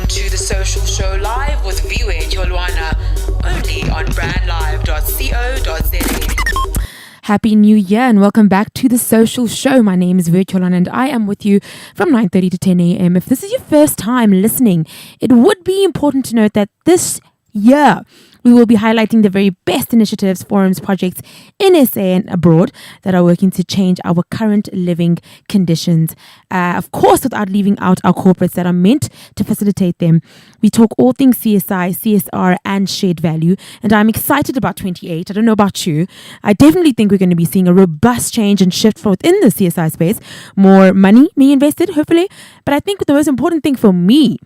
to The Social Show live with Viwe Tyolwana, only on brandlive.co.za. Happy New Year and welcome back to The Social Show. My name is Viwe Tyolwana and I am with you from 9:30 to 10 a.m. If this is your first time listening, it would be important to note that this year we will be highlighting the very best initiatives, forums, projects in SA and abroad that are working to change our current living conditions. Of course, without leaving out our corporates that are meant to facilitate them. We talk all things CSI, CSR, and shared value. And I'm excited about 28. I don't know about you. I definitely think we're going to be seeing a robust change and shift within the CSI space. More money being invested, hopefully. But I think the most important thing for me,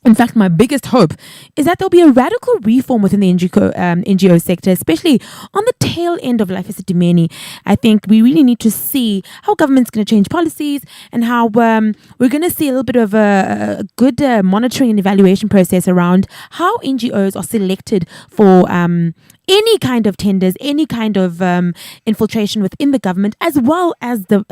in fact, my biggest hope is that there'll be a radical reform within the NGO sector, especially on the tail end of Life as a Dimeni. I think we really need to see how government's going to change policies and how we're going to see a little bit of a good monitoring and evaluation process around how NGOs are selected for any kind of tenders, any kind of infiltration within the government, as well as the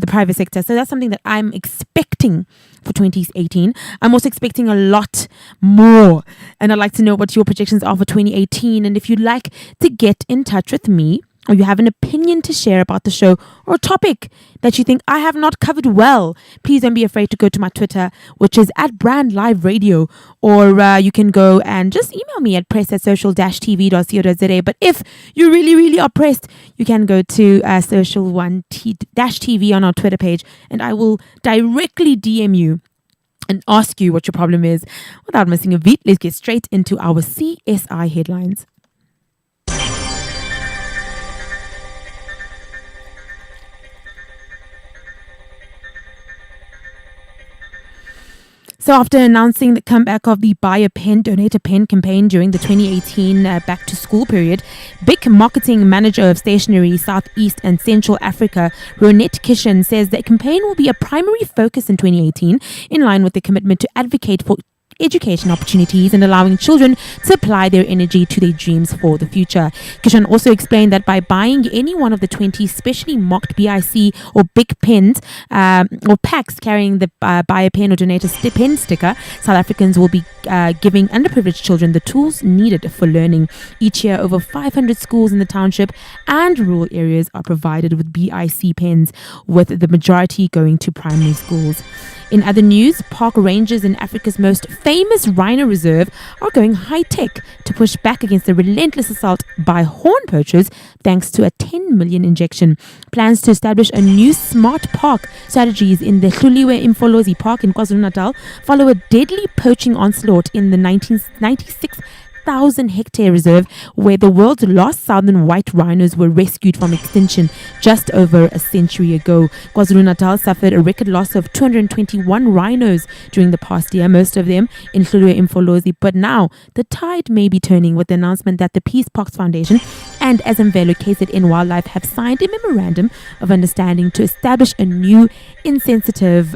private sector. So that's something that I'm expecting for 2018. I'm also expecting a lot more, and I'd like to know what your projections are for 2018. And if you'd like to get in touch with me, or you have an opinion to share about the show or a topic that you think I have not covered well, please don't be afraid to go to my Twitter, which is @BrandLiveRadio, or you can go and just email me at press@social-tv.co.za. But if you really are pressed, you can go to social1-tv on our Twitter page, and I will directly DM you and ask you what your problem is. Without missing a beat, let's get straight into our CSI headlines. So after announcing the comeback of the Buy a Pen, Donate a Pen campaign during the 2018 back to school period, BIC marketing manager of stationery Southeast and Central Africa, Ronette Kishan, says the campaign will be a primary focus in 2018 in line with the commitment to advocate for education opportunities and allowing children to apply their energy to their dreams for the future. Kishan also explained that by buying any one of the 20 specially marked BIC or BIC pens or packs carrying the Buy a Pen or Donate a Pen sticker, South Africans will be giving underprivileged children the tools needed for learning. Each year, over 500 schools in the township and rural areas are provided with BIC pens, with the majority going to primary schools. In other news, park rangers in Africa's most famous rhino reserve are going high-tech to push back against the relentless assault by horn poachers thanks to a 10 million injection. Plans to establish a new smart park strategies in the Hluliwe Imfolozi Park in KwaZulu-Natal follow a deadly poaching onslaught in the 96,000-hectare reserve, where the world's last southern white rhinos were rescued from extinction just over a century ago. KwaZulu-Natal suffered a record loss of 221 rhinos during the past year, most of them in Hluliwe Imfolozi. But now the tide may be turning with the announcement that the Peace Parks Foundation and Azamvelo KZN Wildlife have signed a memorandum of understanding to establish a new intensive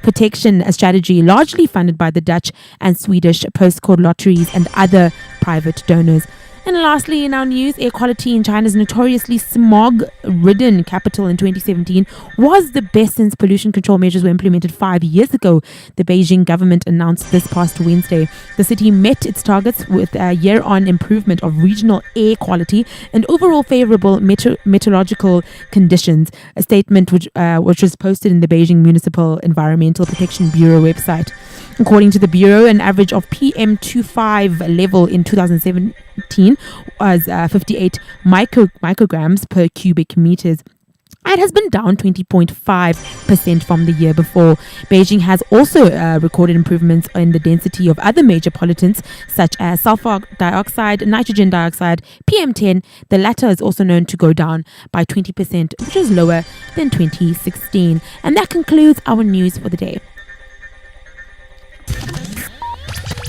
protection strategy, largely funded by the Dutch and Swedish postcode lotteries and other private donors. And lastly, in our news, air quality in China's notoriously smog-ridden capital in 2017 was the best since pollution control measures were implemented 5 years ago. The Beijing government announced this past Wednesday. The city met its targets with a year-on improvement of regional air quality and overall favorable meteorological conditions. A statement which was posted in the Beijing Municipal Environmental Protection Bureau website. According to the Bureau, an average of PM2.5 level in 2017 was 58 micrograms per cubic meters. It has been down 20.5% from the year before. Beijing has also recorded improvements in the density of other major pollutants such as sulfur dioxide, nitrogen dioxide, PM10. The latter is also known to go down by 20%, which is lower than 2016. And that concludes our news for the day.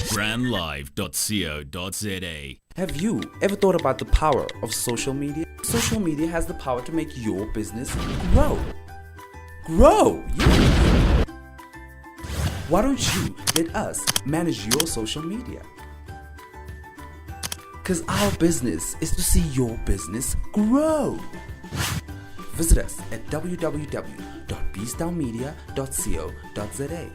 brandlive.co.za. Have you ever thought about the power of social media? Social media has the power to make your business grow. Yeah. Why don't you let us manage your social media? Because our business is to see your business grow. Visit us at www.bstownmedia.co.za.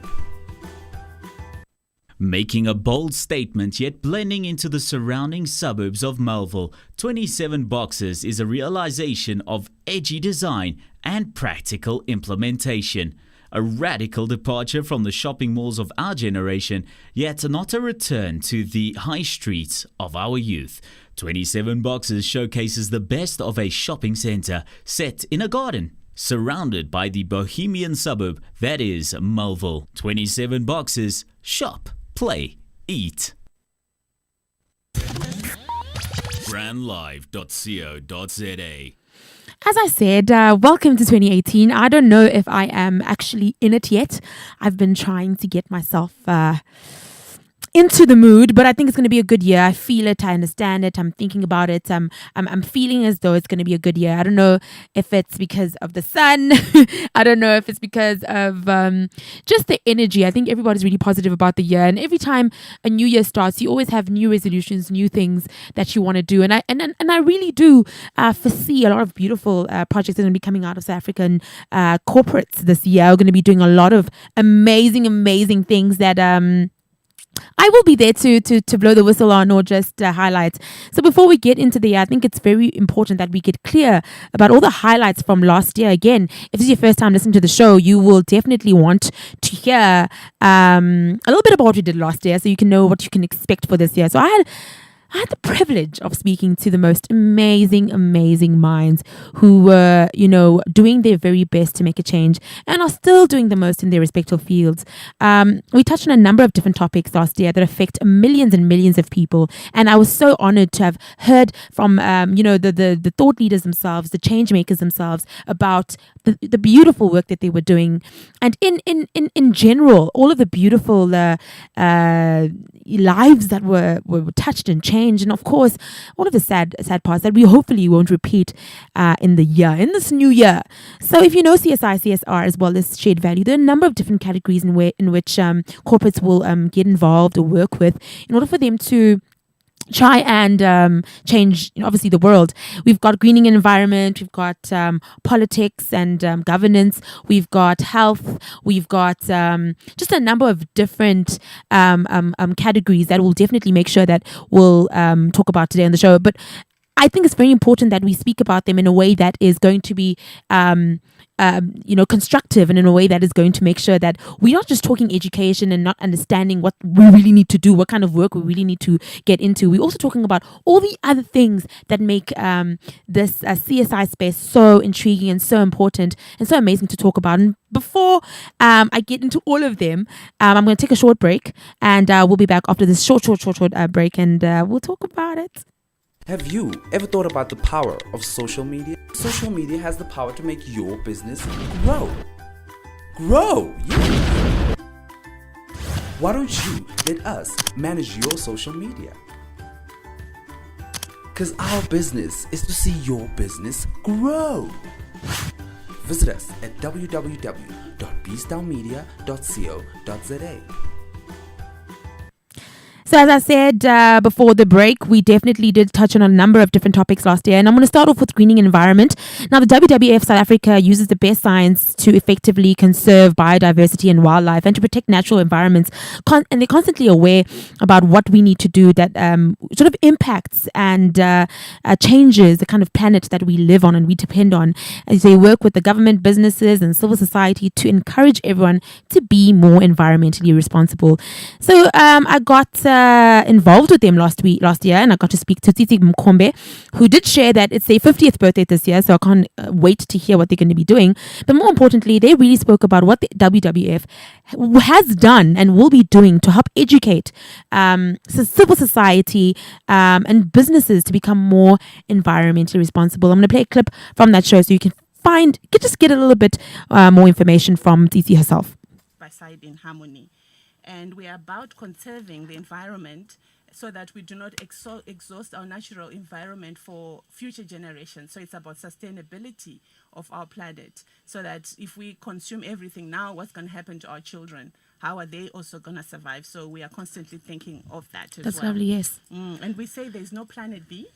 Making a bold statement yet blending into the surrounding suburbs of Melville, 27 Boxes is a realization of edgy design and practical implementation. A radical departure from the shopping malls of our generation, yet not a return to the high streets of our youth. 27 Boxes showcases the best of a shopping centre set in a garden, surrounded by the bohemian suburb that is Melville. 27 Boxes, shop, play, eat. Brandlive.co.za. As I said, welcome to 2018. I don't know if I am actually in it yet. I've been trying to get myself into the mood, but I think it's going to be a good year. I feel it. I understand it. I'm thinking about it. I'm feeling as though it's going to be a good year. I don't know if it's because of the sun. I don't know if it's because of just the energy. I think everybody's really positive about the year. And every time a new year starts, you always have new resolutions, new things that you want to do. And I really do foresee a lot of beautiful projects that are going to be coming out of South African corporates this year. We're going to be doing a lot of amazing things that I will be there to blow the whistle on or just highlight. So before we get into the year, I think it's very important that we get clear about all the highlights from last year. Again, if this is your first time listening to the show, you will definitely want to hear a little bit about what we did last year so you can know what you can expect for this year. So I had the privilege of speaking to the most amazing minds who were, doing their very best to make a change and are still doing the most in their respective fields. We touched on a number of different topics last year that affect millions and millions of people. And I was so honored to have heard from, the thought leaders themselves, the change makers themselves about the beautiful work that they were doing. And in general, all of the beautiful lives that were touched and changed. And of course, one of the sad parts that we hopefully won't repeat in this new year. So if you know CSI, CSR, as well as shared value, there are a number of different categories in which corporates will get involved or work with in order for them to try and change, obviously, the world. We've got greening and environment, we've got politics and governance, we've got health, we've got just a number of different categories that we'll definitely make sure that we'll talk about today on the show. But I think it's very important that we speak about them in a way that is going to be constructive, and in a way that is going to make sure that we're not just talking education and not understanding what we really need to do, what kind of work we really need to get into. We're also talking about all the other things that make this CSI space so intriguing and so important and so amazing to talk about. And before I get into all of them, I'm going to take a short break, and we'll be back after this short break, and we'll talk about it. Have you ever thought about the power of social media? Social media has the power to make your business grow. Yeah. Why don't you let us manage your social media? Because our business is to see your business grow. Visit us at www.beastdownmedia.co.za. So as I said before the break, we definitely did touch on a number of different topics last year. And I'm going to start off with greening and environment. Now, the WWF South Africa uses the best science to effectively conserve biodiversity and wildlife and to protect natural environments. And they're constantly aware about what we need to do that sort of impacts and changes the kind of planet that we live on and we depend on. As they work with the government, businesses and civil society to encourage everyone to be more environmentally responsible. So I got involved with them last year, and I got to speak to Titi Mkombe, who did share that it's their 50th birthday this year, so I can't wait to hear what they're going to be doing. But more importantly, they really spoke about what the WWF has done and will be doing to help educate civil society and businesses to become more environmentally responsible. I'm going to play a clip from that show so you can get a little bit more information from Titi herself. By side in harmony. And we are about conserving the environment so that we do not exhaust our natural environment for future generations. So it's about sustainability of our planet, so that if we consume everything now, what's going to happen to our children? How are they also going to survive? So we are constantly thinking of that as well. That's lovely, yes. And we say there's no planet B.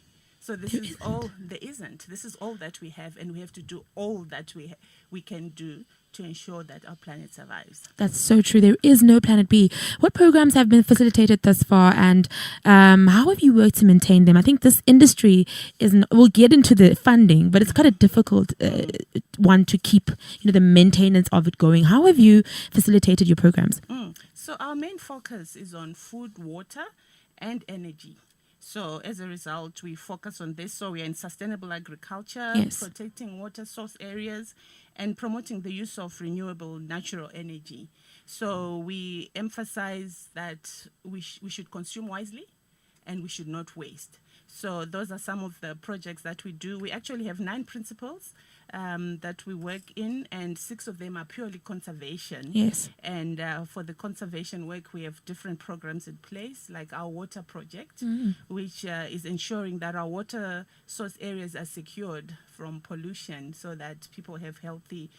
So this is all there isn't. This is all that we have, and we have to do all that we can do to ensure that our planet survives. That's so true. There is no planet B. What programs have been facilitated thus far, and how have you worked to maintain them? I think this industry we'll get into the funding, but it's quite a difficult one to keep, the maintenance of it going. How have you facilitated your programs? So our main focus is on food, water, and energy. So as a result, we focus on this. So we are in sustainable agriculture, Yes. protecting water source areas, and promoting the use of renewable natural energy. So we emphasize that we should consume wisely and we should not waste. So those are some of the projects that we do. We actually have 9 principles that we work in, and 6 of them are purely conservation. Yes. And for the conservation work, we have different programs in place, like our water project, which is ensuring that our water source areas are secured from pollution so that people have healthy,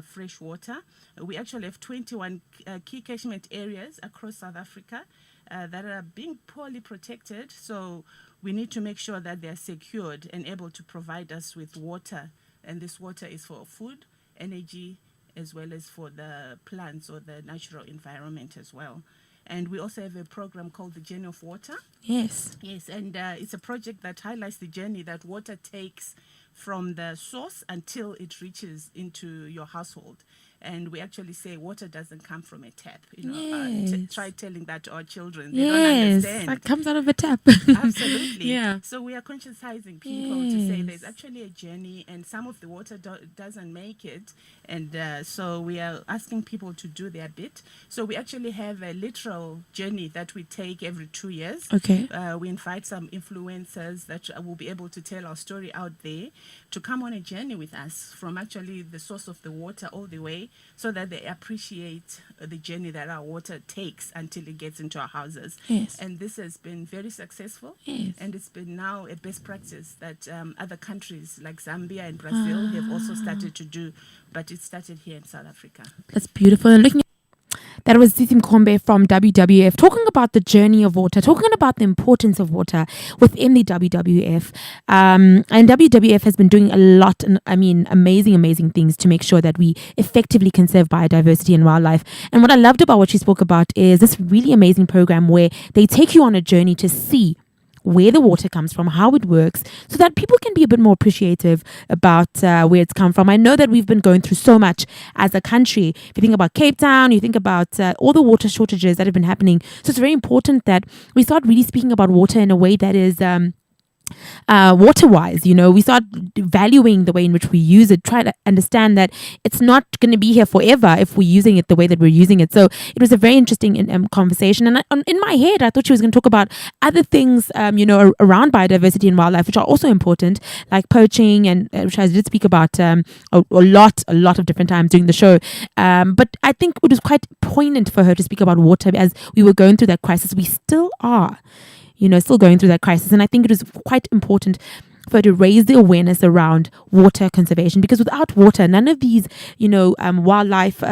fresh water. We actually have 21 key catchment areas across South Africa that are being poorly protected. So we need to make sure that they're secured and able to provide us with water. And this water is for food, energy, as well as for the plants or the natural environment as well. And we also have a program called the Journey of Water. Yes. Yes, and it's a project that highlights the journey that water takes from the source until it reaches into your household. And we actually say water doesn't come from a tap. Yes. Try telling that to our children. They don't Yes, understand. that comes out of a tap. Absolutely. Yeah. So we are conscientizing people to say Yes. there's actually a journey, and some of the water doesn't make it. And so we are asking people to do their bit. So we actually have a literal journey that we take every 2 years. Okay. We invite some influencers that will be able to tell our story out there to come on a journey with us from actually the source of the water all the way, so that they appreciate the journey that our water takes until it gets into our houses. Yes. And this has been very successful. Yes. And it's been now a best practice that other countries like Zambia and Brazil have also started to do, but it started here in South Africa. That's beautiful. And that was Sisi Mkhombe from WWF talking about the journey of water, talking about the importance of water within the WWF. And WWF has been doing a lot, and amazing things to make sure that we effectively conserve biodiversity and wildlife. And what I loved about what she spoke about is this really amazing program where they take you on a journey to see where the water comes from, how it works, so that people can be a bit more appreciative about where it's come from. I know that we've been going through so much as a country. If you think about Cape Town, you think about all the water shortages that have been happening. So it's very important that we start really speaking about water in a way that is water-wise, we start valuing the way in which we use it, try to understand that it's not going to be here forever if we're using it the way that we're using it. So it was a very interesting conversation, and in my head I thought she was going to talk about other things around biodiversity and wildlife, which are also important, like poaching, and which I did speak about a lot of different times during the show, but I think it was quite poignant for her to speak about water as we were going through that crisis. We still are still going through that crisis. And I think it is quite important for her to raise the awareness around water conservation, because without water, none of these, wildlife,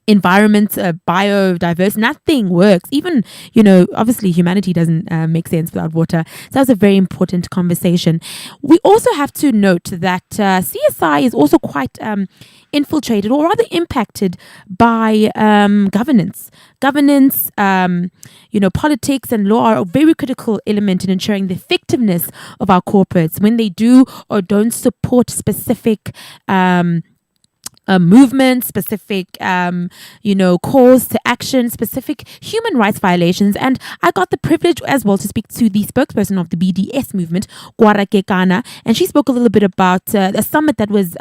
environments, biodiverse, nothing works. Even, obviously humanity doesn't make sense without water. So that was a very important conversation. We also have to note that CSI is also quite infiltrated, or rather impacted, by governance. Governance, politics and law are a very critical element in ensuring the effectiveness of our corporates when they do or don't support specific movement, specific, calls to action, specific human rights violations. And I got the privilege as well to speak to the spokesperson of the BDS movement, Gwara Kekana, and she spoke a little bit about a summit that was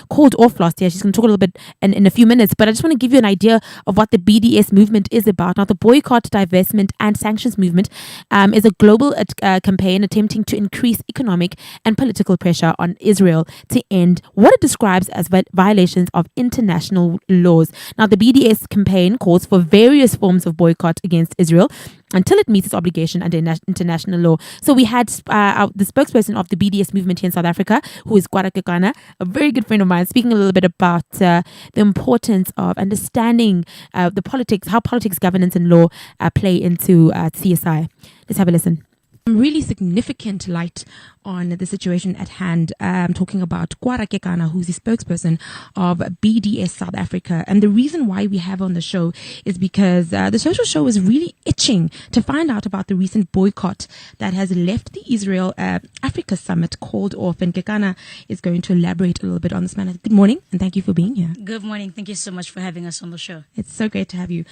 called off last year. She's going to talk a little bit in a few minutes, but I just want to give you an idea of what the BDS movement is about. Now, the Boycott, Divestment and Sanctions movement is a global campaign attempting to increase economic and political pressure on Israel to end what it describes as violations of international laws. Now, the BDS campaign calls for various forms of boycott against Israel until it meets its obligation under international law. So we had the spokesperson of the BDS movement here in South Africa, who is Gwara Kekana, a very good friend of mine, speaking a little bit about the importance of understanding the politics, how politics, governance and law play into CSI. Let's have a listen. Really significant light on the situation at hand. Talking about Kwara Kekana, who's the spokesperson of BDS South Africa. And the reason why we have her on the show is because the social show is really itching to find out about the recent boycott that has left the Israel Africa Summit called off. And Kekana is going to elaborate a little bit on this matter. Good morning, and thank you for being here. Good morning. Thank you so much for having us on the show. It's so great to have you.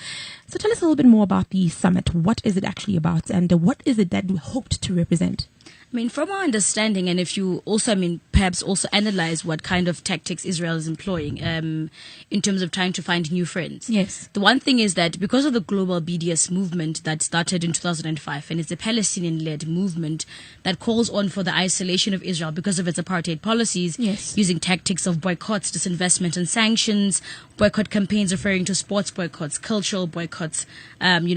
So tell us a little bit more about the summit. What is it actually about, and what is it that we hoped to represent? I mean, from our understanding, and if you also, perhaps also analyze what kind of tactics Israel is employing in terms of trying to find new friends. Yes. The one thing is that because of the global BDS movement that started in 2005, and it's a Palestinian-led movement that calls on for the isolation of Israel because of its apartheid policies, Yes. using tactics of boycotts, disinvestment, and sanctions, boycott campaigns referring to sports boycotts, cultural boycotts, an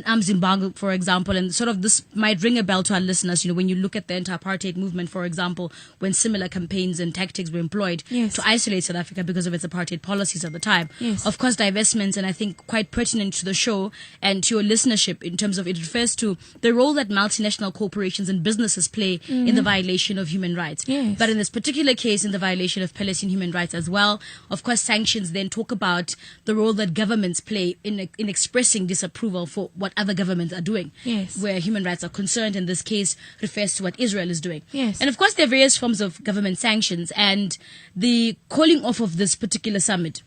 arms embargo, for example, and sort of this might ring a bell to our listeners, when you look at the anti-apartheid movement, for example, when similar campaigns and tactics were employed Yes. to isolate South Africa because of its apartheid policies at the time. Yes. Of course, divestments, and I think quite pertinent to the show and to your listenership in terms of it refers to the role that multinational corporations and businesses play in the violation of human rights. Yes. But in this particular case, in the violation of Palestinian human rights as well. Of course, sanctions then talk about the role that governments play in expressing disapproval for what other governments are doing. Yes. Where human rights are concerned, in this case, refers to what Israel is doing. Yes. And of course, there are various forms of government sanctions, and the calling off of this particular summit,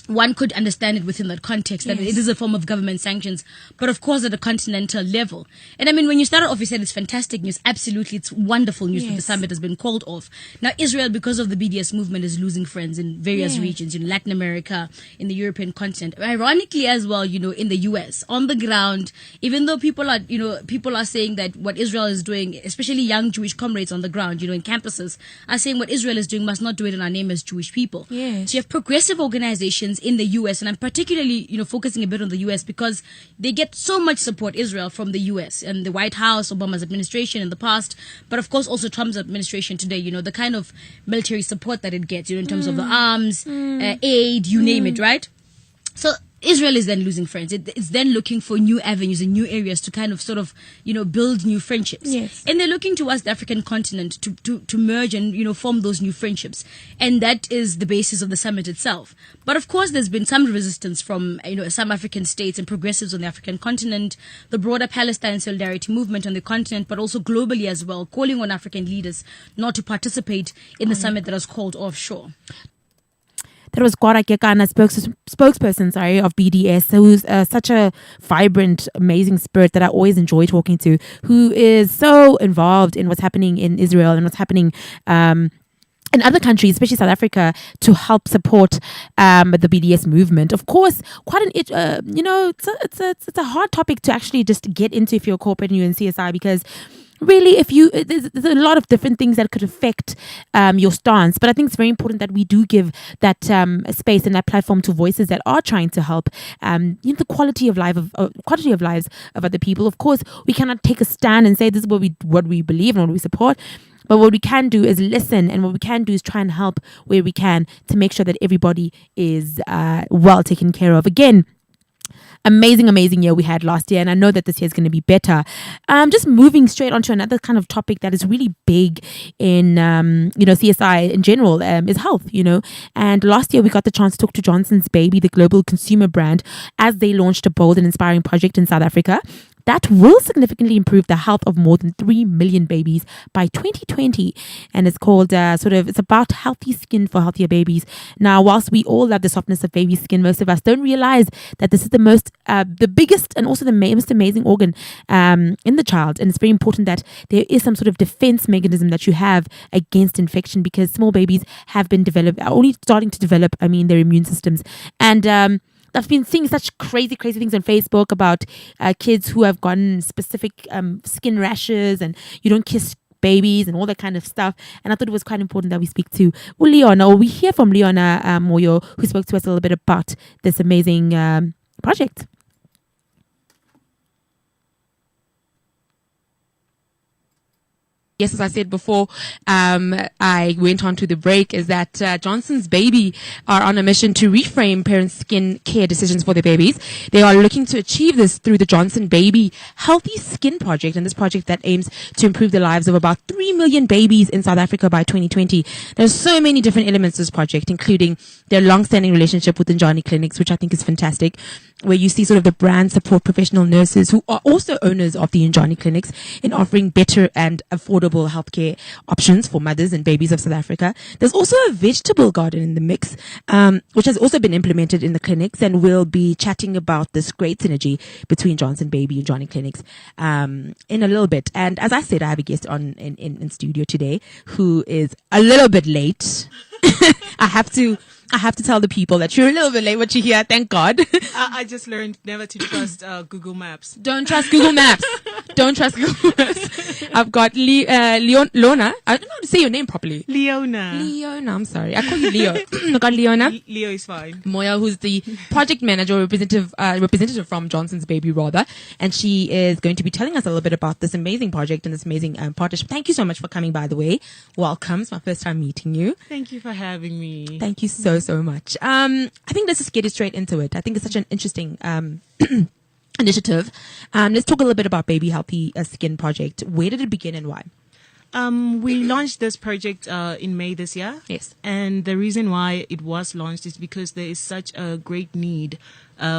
one could understand it within that context, that Yes. it is a form of government sanctions, but of course at a continental level. And when you started off, you said it's fantastic news. Absolutely, it's wonderful news that the Yes. summit has been called off. Now, Israel, because of the BDS movement, is losing friends in various Yes. regions, in Latin America, in the European continent. Ironically as well, in the US, on the ground, even though people are saying that what Israel is doing, especially young Jewish comrades on the ground, in campuses, are saying what Israel is doing must not do it in our name as Jewish people. Yes. So you have progressive organizations in the US, and I'm particularly, focusing a bit on the US because they get so much support, Israel, from the US and the White House, Obama's administration in the past, but of course also Trump's administration today, the kind of military support that it gets, in terms of the arms, aid, you name it, right? So Israel is then losing friends. It's then looking for new avenues and new areas to kind of sort of, build new friendships. Yes. And they're looking towards the African continent to merge and, form those new friendships. And that is the basis of the summit itself. But of course, there's been some resistance from, some African states and progressives on the African continent, the broader Palestine solidarity movement on the continent, but also globally as well, calling on African leaders not to participate in the summit that was called offshore. That was Kwara Kekana, spokesperson, of BDS, who's such a vibrant, amazing spirit that I always enjoy talking to, who is so involved in what's happening in Israel and what's happening in other countries, especially South Africa, to help support the BDS movement. Of course, quite it's a hard topic to actually just get into if you're a corporate and you're in CSI, because really, there's a lot of different things that could affect your stance, but I think it's very important that we do give that space and that platform to voices that are trying to help the quality of lives of other people. Of course, we cannot take a stand and say this is what we believe and what we support. But what we can do is listen, and what we can do is try and help where we can to make sure that everybody is well taken care of. Again, amazing year we had last year, and I know that this year is going to be better. Just moving straight onto another kind of topic that is really big in CSI in general is health. And last year we got the chance to talk to Johnson's Baby, the global consumer brand, as they launched a bold and inspiring project in South Africa that will significantly improve the health of more than 3 million babies by 2020. And it's called it's about healthy skin for healthier babies. Now, whilst we all love the softness of baby skin, most of us don't realize that this is the biggest and also the most amazing organ in the child. And it's very important that there is some sort of defense mechanism that you have against infection, because small babies are only starting to develop, their immune systems. And I've been seeing such crazy things on Facebook about kids who have gotten specific skin rashes, and you don't kiss babies and all that kind of stuff. And I thought it was quite important that we speak to we hear from Leona Moyo, who spoke to us a little bit about this amazing project. Yes, as I said before, I went on to the break, is that Johnson's Baby are on a mission to reframe parents' skin care decisions for their babies. They are looking to achieve this through the Johnson Baby Healthy Skin Project, and this project that aims to improve the lives of about 3 million babies in South Africa by 2020. There's so many different elements to this project, including their long-standing relationship with Njani Clinics, which I think is fantastic, where you see sort of the brand support professional nurses who are also owners of the Njani Clinics in offering better and affordable healthcare options for mothers and babies of South Africa. There's also a vegetable garden in the mix, which has also been implemented in the clinics, and we'll be chatting about this great synergy between Johnson Baby and Njani Clinics in a little bit. And as I said, I have a guest on in studio today who is a little bit late. I have to tell the people that you're a little bit late, but you're here. Thank God. I just learned never to trust Google Maps. Don't trust Google Maps. Don't trust Google Maps. I've got Leona. I don't know how to say your name properly. Leona. I'm sorry. I call you Leo. I got Leona Leo is fine. Moya, who's the project manager, representative from Johnson's Baby, rather. And she is going to be telling us a little bit about this amazing project and this amazing partnership. Thank you so much for coming, by the way. Welcome. It's my first time meeting you. Thank you for having me. Thank you so much. I think let's just get straight into it. I think it's such an interesting initiative. Let's talk a little bit about Baby Healthy Skin Project. Where did it begin and why? We launched this project in May this year. Yes. And the reason why it was launched is because there is such a great need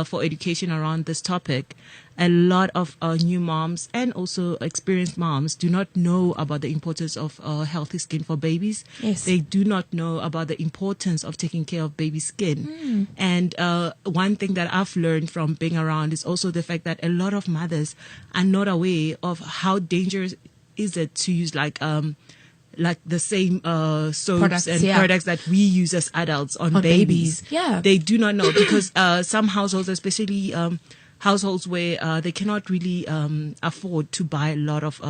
for education around this topic. A lot of new moms and also experienced moms do not know about the importance of healthy skin for babies. Yes. They do not know about the importance of taking care of baby skin. And one thing that I've learned from being around is also the fact that a lot of mothers are not aware of how dangerous is it to use like the same soaps Products, and yeah. products that we use as adults on babies. Yeah. They do not know because some households, especially households where they cannot really afford to buy a lot of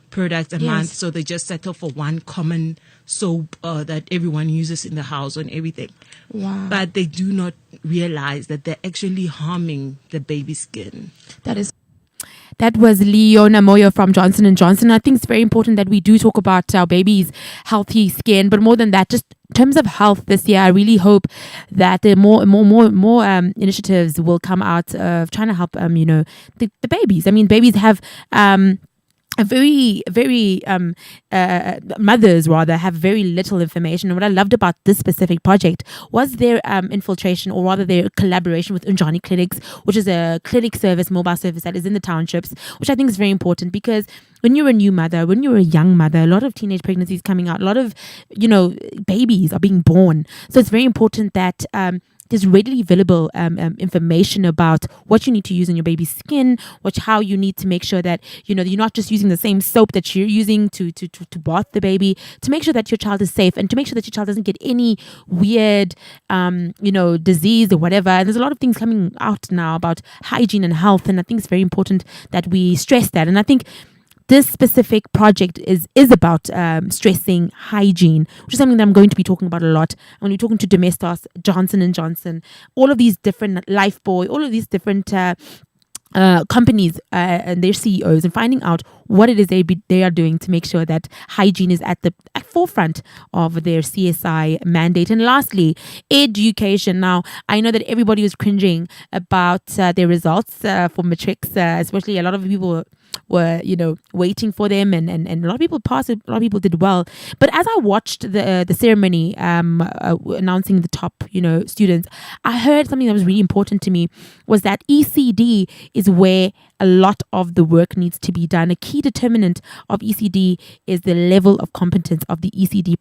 products a month, so they just settle for one common soap that everyone uses in the house and everything. Wow. But they do not realize that they're actually harming the baby skin. That was Leona Moyo from Johnson & Johnson. I think it's very important that we do talk about our babies' healthy skin, but more than that, just in terms of health this year, I really hope that there more initiatives will come out of trying to help the babies. I mean, babies have a very mothers rather have very little information. And what I loved about this specific project was their infiltration, or rather their collaboration with Njani Clinics, which is a clinic service, mobile service that is in the townships, which I think is very important because when you're a new mother, when you're a young mother, a lot of teenage pregnancies coming out, a lot of babies are being born. So it's very important that there's readily available information about what you need to use on your baby's skin, how you need to make sure that you're not just using the same soap that you're using to bath the baby, to make sure that your child is safe and to make sure that your child doesn't get any weird disease or whatever. And there's a lot of things coming out now about hygiene and health, and I think it's very important that we stress that. And I think this specific project is about stressing hygiene, which is something that I'm going to be talking about a lot. I'm going to be talking to Domestos, Johnson & Johnson, all of these different Lifebuoy, all of these different companies and their CEOs, and finding out what it is they are doing to make sure that hygiene is at the forefront of their CSI mandate. And lastly, education. Now, I know that everybody was cringing about their results for matrics, especially a lot of people were waiting for them, and a lot of people passed, a lot of people did well. But as I watched the ceremony announcing the top students, I heard something that was really important to me, was that ECD is where a lot of the work needs to be done. A key determinant of ECD is the level of competence of the ECD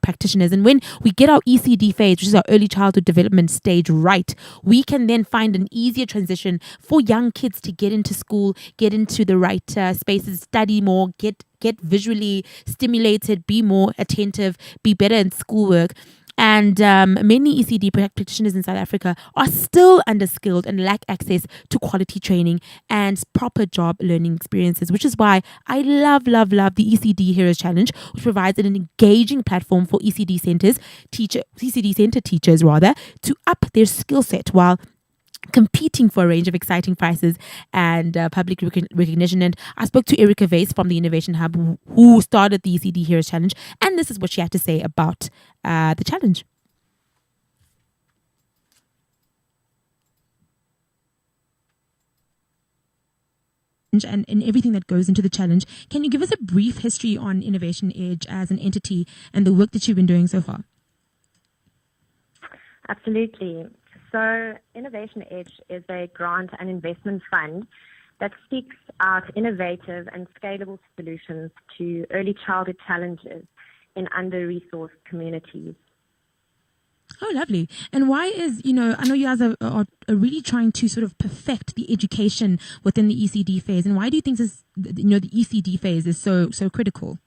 practitioners. And when we get our ECD phase, which is our early childhood development stage, right, we can then find an easier transition for young kids to get into school, get into the right spaces, study more, get visually stimulated, be more attentive, be better in schoolwork. And many ECD practitioners in South Africa are still underskilled and lack access to quality training and proper job learning experiences, which is why I love the ECD Heroes Challenge, which provides an engaging platform for ECD center teachers to up their skill set while competing for a range of exciting prizes and public recognition. And I spoke to Erica Vase from the Innovation Hub, who started the ECD Heroes Challenge, and this is what she had to say about the challenge. And everything that goes into the challenge. Can you give us a brief history on Innovation Edge as an entity and the work that you've been doing so far? Absolutely. So Innovation Edge is a grant and investment fund that seeks out innovative and scalable solutions to early childhood challenges in under-resourced communities. Oh, lovely. And why is, I know you guys are really trying to sort of perfect the education within the ECD phase. And why do you think this, the ECD phase is so critical?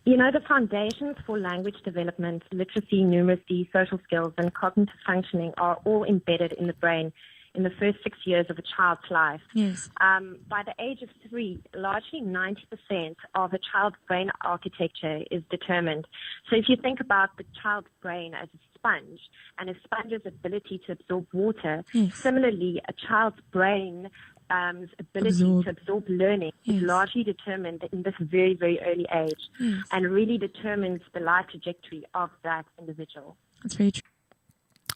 The foundations for language development, literacy, numeracy, social skills, and cognitive functioning are all embedded in the brain in the first 6 years of a child's life. Yes. By the age of 3, largely 90% of a child's brain architecture is determined. So if you think about the child's brain as a sponge and a sponge's ability to absorb water, yes. Similarly, a child's brain ability to absorb learning is largely determined in this very, very early age and really determines the life trajectory of that individual. That's very true.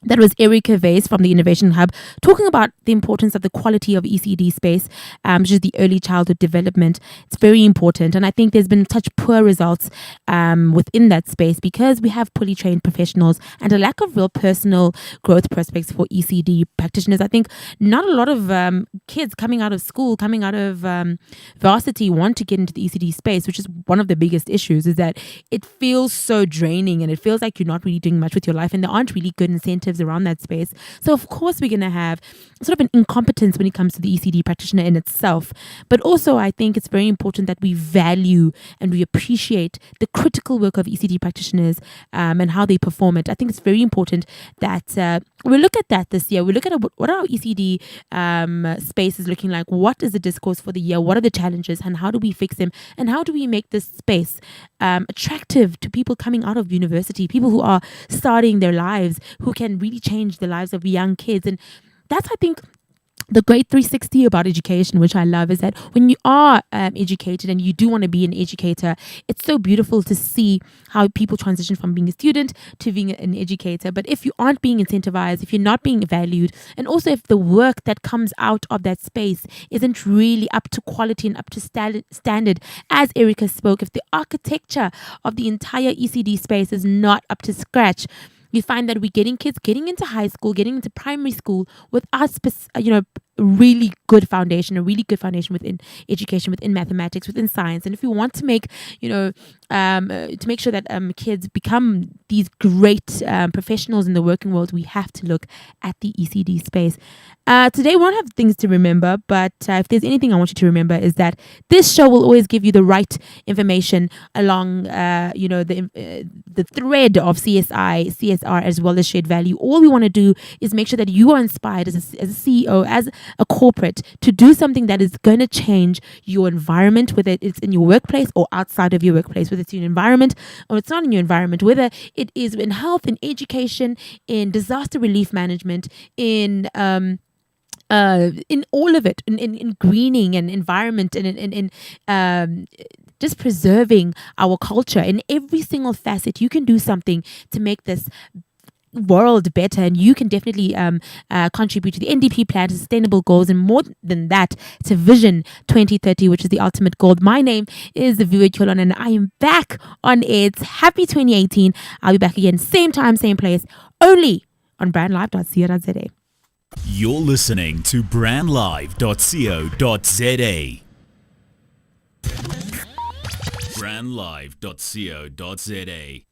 That was Erica Vase from the Innovation Hub talking about the importance of the quality of ECD space, which is the early childhood development. It's very important. And I think there's been such poor results within that space because we have poorly trained professionals and a lack of real personal growth prospects for ECD practitioners. I think not a lot of kids coming out of school, coming out of varsity want to get into the ECD space, which is one of the biggest issues, is that it feels so draining and it feels like you're not really doing much with your life and there aren't really good incentives around that space. So of course we're going to have sort of an incompetence when it comes to the ECD practitioner in itself. But also I think it's very important that we value and we appreciate the critical work of ECD practitioners and how they perform it. I think it's very important that we look at that this year. We look at what our ECD space is looking like. What is the discourse for the year? What are the challenges and how do we fix them? And how do we make this space attractive to people coming out of university, people who are starting their lives, who can really change the lives of young kids? And that's, I think, the great 360 about education, which I love, is that when you are educated and you do want to be an educator, it's so beautiful to see how people transition from being a student to being an educator. But if you aren't being incentivized, if you're not being valued, and also if the work that comes out of that space isn't really up to quality and up to standard, as Erica spoke, if the architecture of the entire ECD space is not up to scratch, you find that we're getting kids getting into high school, getting into primary school without, really good foundation, a really good foundation within education, within mathematics, within science. And if we want to make, to make sure that kids become these great professionals in the working world, we have to look at the ECD space. Today we won't have things to remember, but if there's anything I want you to remember is that this show will always give you the right information along, the thread of CSR, as well as shared value. All we want to do is make sure that you are inspired as a CEO, as a corporate, to do something that is going to change your environment, whether it's in your workplace or outside of your workplace, whether it's in your environment or it's not in your environment, whether it is in health, in education, in disaster relief management, in all of it, in greening and environment, and in just preserving our culture. In every single facet, you can do something to make this world better, and you can definitely contribute to the NDP plan, to sustainable goals, and more than that, to Vision 2030, which is the ultimate goal. My name is Viwe Cholon, and I am back on air. It's happy 2018. I'll be back again, same time, same place, only on brandlive.co.za. You're listening to brandlive.co.za. brandlive.co.za.